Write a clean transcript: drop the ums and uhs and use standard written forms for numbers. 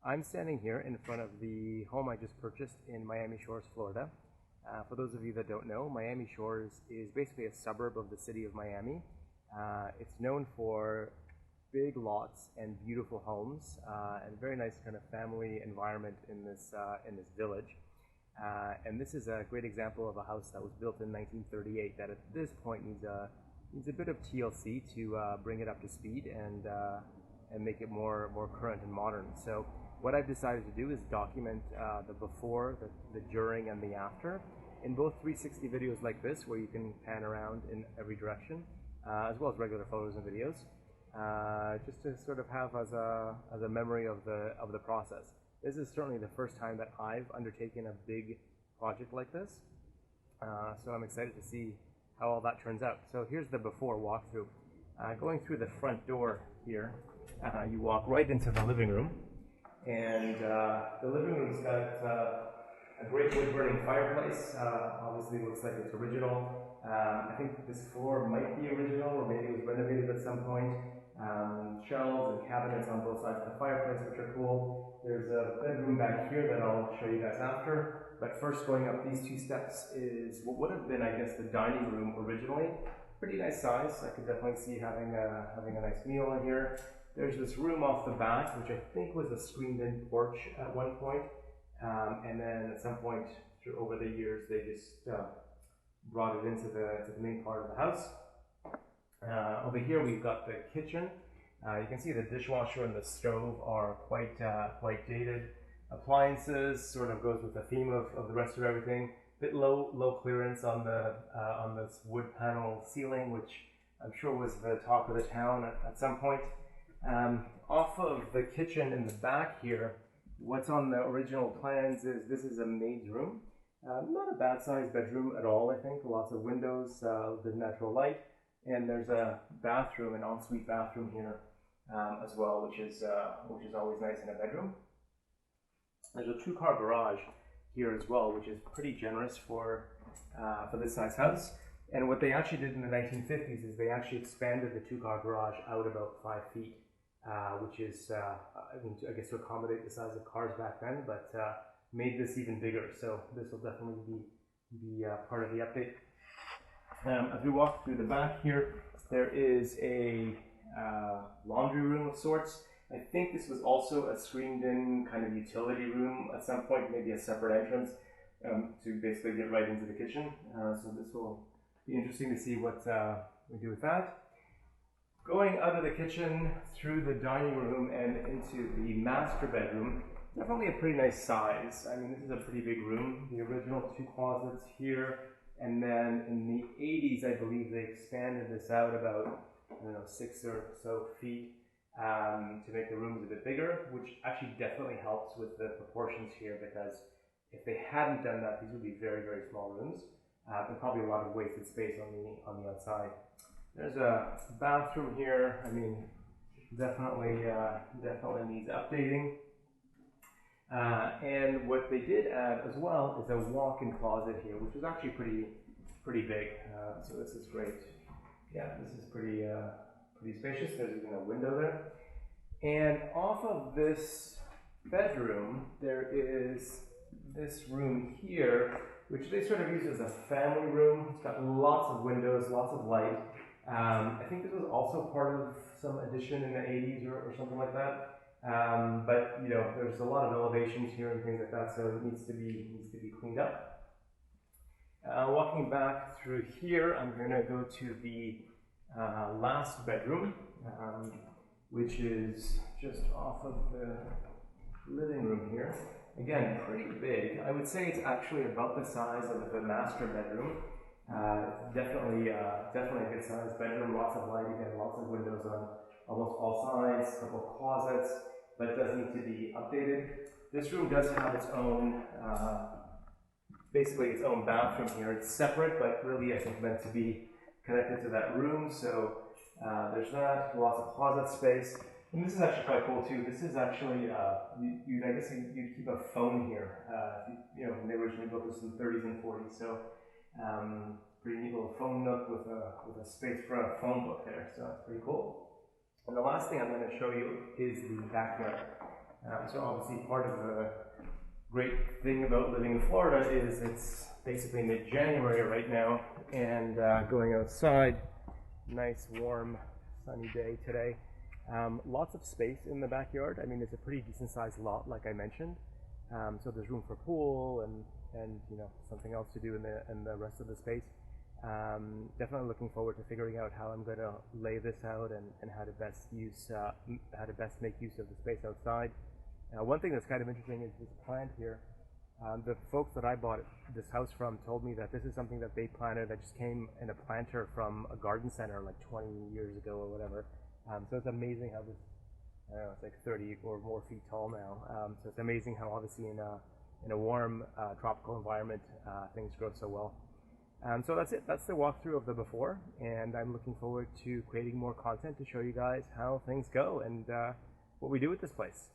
I'm standing here in front of the home I just purchased in Miami Shores, Florida. For those of you that don't know, Miami Shores is basically a suburb of the city of Miami. It's known for big lots and beautiful homes and a very nice kind of family environment in this village. And this is a great example of a house that was built in 1938 that at this point needs a bit of TLC to bring it up to speed and make it more current and modern. So what I've decided to do is document the before, the during, and the after in both 360 videos like this, where you can pan around in every direction, as well as regular photos and videos, just to sort of have as a memory of the process. This is certainly the first time that I've undertaken a big project like this, so I'm excited to see how all that turns out. So here's the before walkthrough. Going through the front door here, you walk right into the living room, and the living room's got a great wood-burning fireplace. Obviously looks like it's original. I think this floor might be original, or maybe it was renovated at some point. Shelves and cabinets on both sides of the fireplace, which are cool. There's a bedroom back here that I'll show you guys after. But first, going up these two steps is what would have been, I guess, the dining room originally. Pretty nice size. I could definitely see having a nice meal in here. There's this room off the back, which I think was a screened-in porch at one point. And then at some point, over the years, they just brought it into the main part of the house. Over here, we've got the kitchen. You can see the dishwasher and the stove are quite dated. Appliances sort of goes with the theme of the rest of everything. Bit low clearance on this wood panel ceiling, which I'm sure was the talk of the town at some point. Off of the kitchen in the back here, what's on the original plans is this is a maid's room. Not a bad sized bedroom at all, I think. Lots of windows, the natural light. And there's a bathroom, an ensuite bathroom here as well, which is always nice in a bedroom. There's a 2-car garage here as well, which is pretty generous for this size house. And what they actually did in the 1950s is they actually expanded the 2-car garage out about 5 feet, which is, I guess, to accommodate the size of cars back then, but made this even bigger. So this will definitely be part of the update. As we walk through the back here, there is a laundry room of sorts. I think this was also a screened-in kind of utility room at some point, maybe a separate entrance to basically get right into the kitchen. So this will be interesting to see what we do with that. Going out of the kitchen through the dining room and into the master bedroom, definitely a pretty nice size. I mean, this is a pretty big room. The original 2 closets here. And then in the 80s, I believe they expanded this out about, 6 or so feet to make the rooms a bit bigger, which actually definitely helps with the proportions here, because if they hadn't done that, these would be very, very small rooms and probably a lot of wasted space on the outside. There's a bathroom here. I mean, definitely needs updating. And what they did add as well is a walk-in closet here, which is actually pretty big. So this is great. Yeah, this is pretty spacious. There's even a window there. And off of this bedroom, there is this room here, which they sort of use as a family room. It's got lots of windows, lots of light. I think this was also part of some addition in the 80s or something like that. But there's a lot of elevations here and things like that, so it needs to be cleaned up. Walking back through here, I'm going to go to the last bedroom, which is just off of the living room here. Again, pretty big. I would say it's actually about the size of the master bedroom. Definitely a good sized bedroom. Lots of light, again, lots of windows on almost all sides. A couple of closets. But it does need to be updated. This room does have its own, basically its own bathroom here. It's separate, but really I think meant to be connected to that room. So there's that, lots of closet space. And this is actually quite cool too. This is actually, I guess you'd keep a phone here. When they originally built this in the 30s and 40s. So pretty neat little phone nook with a space for a phone book there. So that's pretty cool. And the last thing I'm going to show you is the backyard. So obviously part of the great thing about living in Florida is it's basically mid-January right now, and going outside, nice warm sunny day today. Lots of space in the backyard. I mean, it's a pretty decent sized lot, like I mentioned. So there's room for pool and you know, something else to do in the rest of the space. Definitely looking forward to figuring out how I'm going to lay this out and how to best make use of the space outside. One thing that's kind of interesting is this plant here. The folks that I bought this house from told me that this is something that they planted that just came in a planter from a garden center like 20 years ago or whatever. So it's amazing how this, I don't know, it's like 30 or more feet tall now. So it's amazing how obviously in a warm tropical environment things grow so well. So that's it. That's the walkthrough of the before, and I'm looking forward to creating more content to show you guys how things go and what we do with this place.